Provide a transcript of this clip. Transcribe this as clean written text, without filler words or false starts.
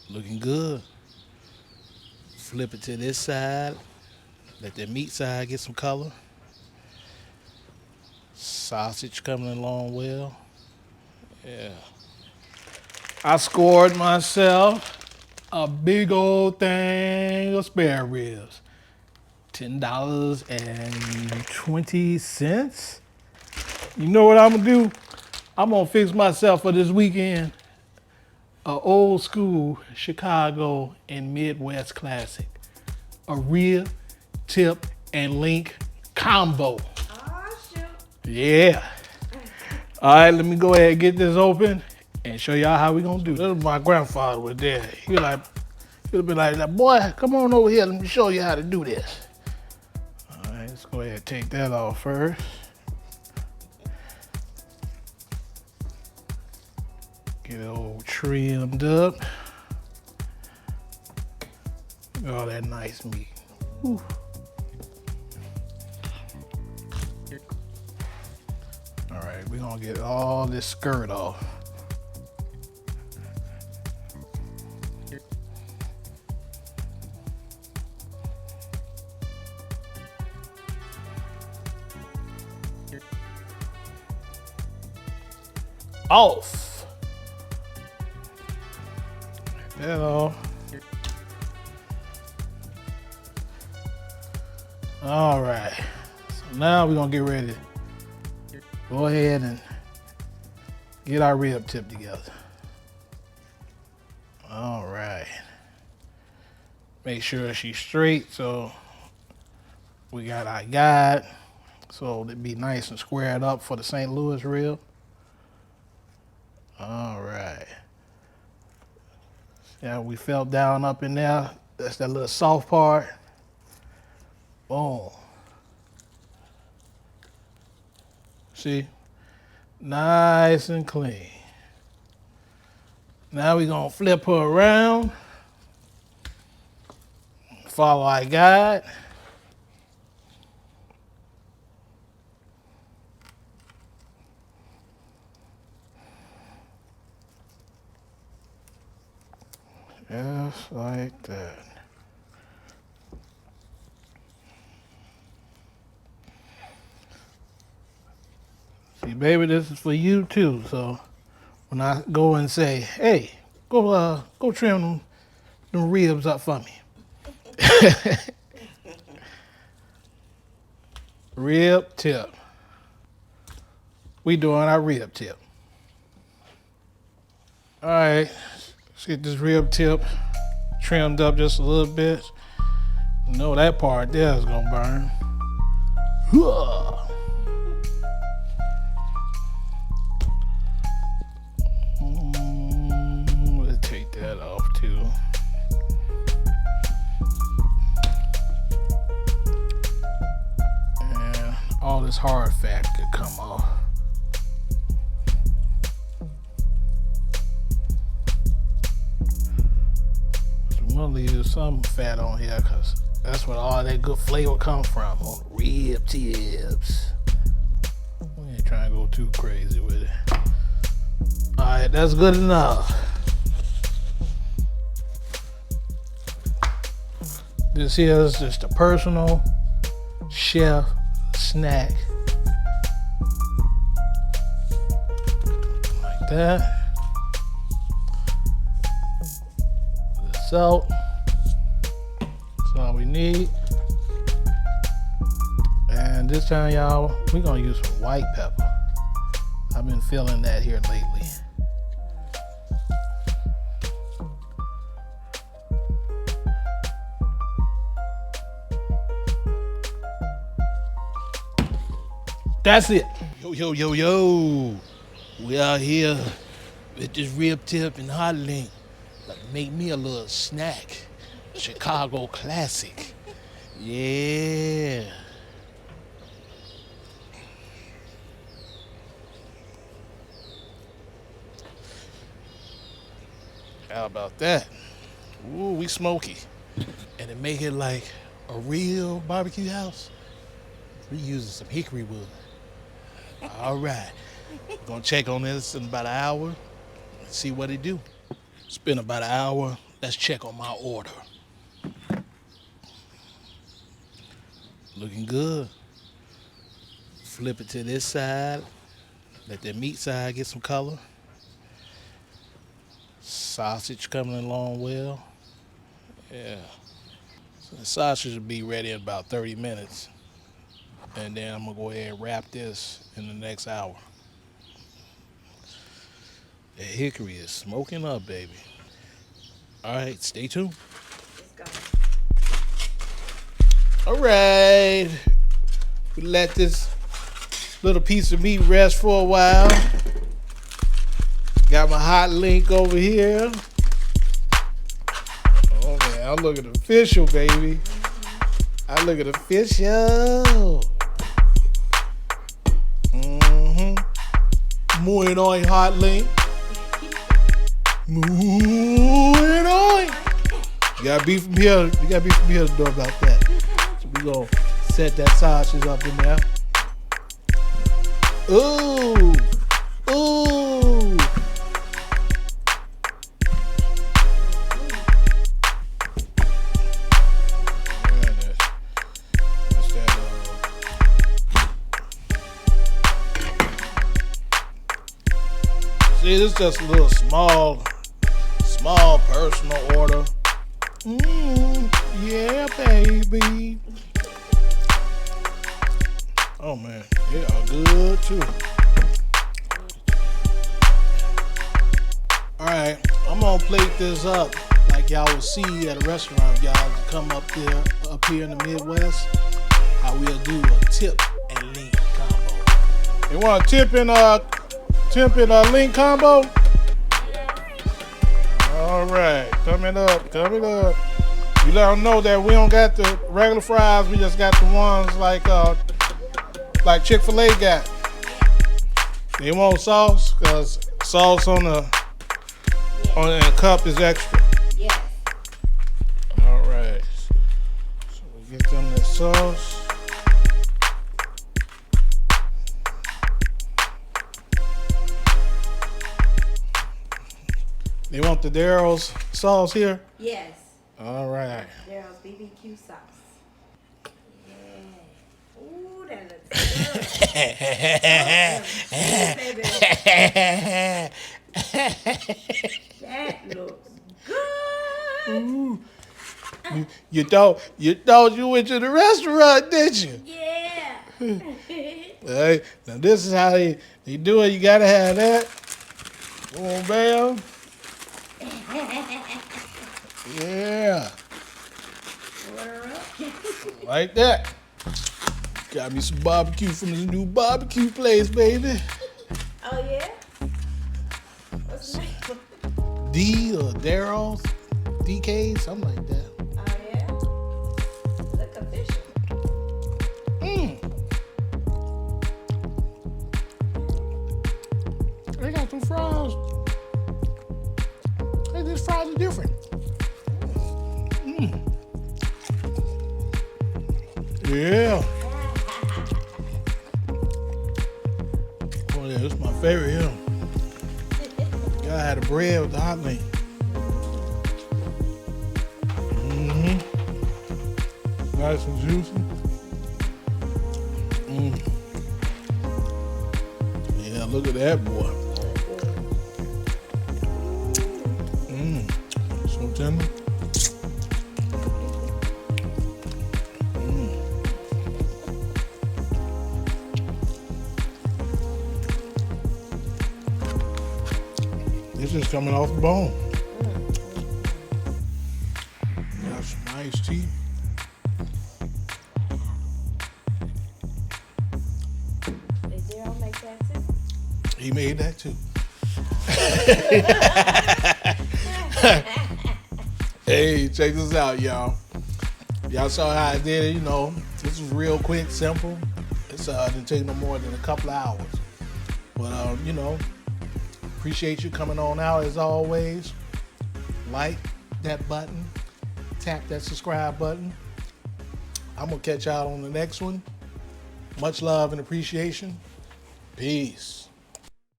Looking good. Flip it to this side. Let that meat side get some color. Sausage coming along well. Yeah. I scored myself a big old thing of spare ribs. $10.20. You know what I'm gonna do? I'm gonna fix myself for this weekend a old school Chicago and Midwest classic. A rear, tip, and link combo. Oh, shoot. Yeah. All right, let me go ahead and get this open and show y'all how we gonna do this. My grandfather was there. He'll be like, boy, come on over here. Let me show you how to do this. All right, let's go ahead and take that off first. Get it all trimmed up. Look at all that nice meat. Whew. All right, we're gonna get all this skirt off. Off. That off. All right. So now we're gonna get ready. Go ahead and get our rib tip together. All right. Make sure she's straight so we got our guide. So it'd be nice and squared up for the St. Louis rib. All right. Yeah, we felt down up in there. That's that little soft part. Boom. See? Nice and clean. Now we're gonna flip her around. Follow our guide. Just like that. See, baby, this is for you too. So when I go and say, hey, go trim them ribs up for me. Rib tip. We doing our rib tip. All right, let's get this rib tip trimmed up just a little bit. You know that part there is gonna burn. Let's take that off too. And all this hard fat could come off. I'm gonna leave some fat on here because that's where all that good flavor comes from, on the rib tips. We ain't trying to go too crazy with it. All right, that's good enough. This here is just a personal chef snack. Like that. Salt. That's all we need. And this time, y'all, we're gonna use some white pepper. I've been feeling that here lately. That's it. Yo. We out here with this rib tip and hot link. Make me a little snack. Chicago classic. Yeah. How about that? Ooh, we smoky. And to make it like a real barbecue house, we using some hickory wood. All right. We're gonna check on this in about an hour and see what it do. Spend about an hour Let's check on my order. Looking good. Flip it to this side. Let the meat side get some color. Sausage coming along well. Yeah. So the sausage will be ready in about 30 minutes. And then I'm going to go ahead and wrap this in the next hour. The hickory is smoking up, baby. All right, stay tuned. Let's go. All right. We let this little piece of meat rest for a while. Got my hot link over here. Oh man, I look at official, baby. I look at official. Muy on hot link. Muy on. You gotta be from here. You gotta be from here to know about that. So we gonna set that sausage up in there. Ooh, ooh. See, this is just a little small personal order. Yeah, baby. Oh man, they are good too. All right, I'm gonna plate this up like y'all will see at a restaurant. Y'all come up here in the Midwest. How we'll do a tip and link combo. You want a tip and link combo? All right, coming up. You let them know that we don't got the regular fries. We just got the ones like Chick-fil-A got. They want sauce because sauce on the cup is extra. Yes. All right. So we get them the sauce. They want the Darryl's sauce here? Yes. All right. Darryl's BBQ sauce. Yeah. Ooh, that looks good. That looks good. Ooh. You thought you went to the restaurant, did you? Yeah. Hey, now this is how they do it. You gotta have that. Boom, bam. Yeah. Like that. Got me some barbecue from the new barbecue place, baby. Oh, yeah? What's the name? D or Darryl, DK, something like that. Oh, yeah? Look official. They got some fries. Hey, these fries are different. Yeah. Oh yeah, this is my favorite here. Yeah, I had a bread with the hot link. Nice and juicy. Yeah, look at that boy. So tender. This is coming off the bone. Got some iced tea. Did Darryl make that too? He made that too. Hey, check this out, y'all. Y'all saw how I did it, you know. This was real quick, simple. It's didn't take no more than a couple of hours. But you know, appreciate you coming on out as always. Like that button, tap that subscribe button. I'm gonna catch y'all on the next one. Much love and appreciation. Peace.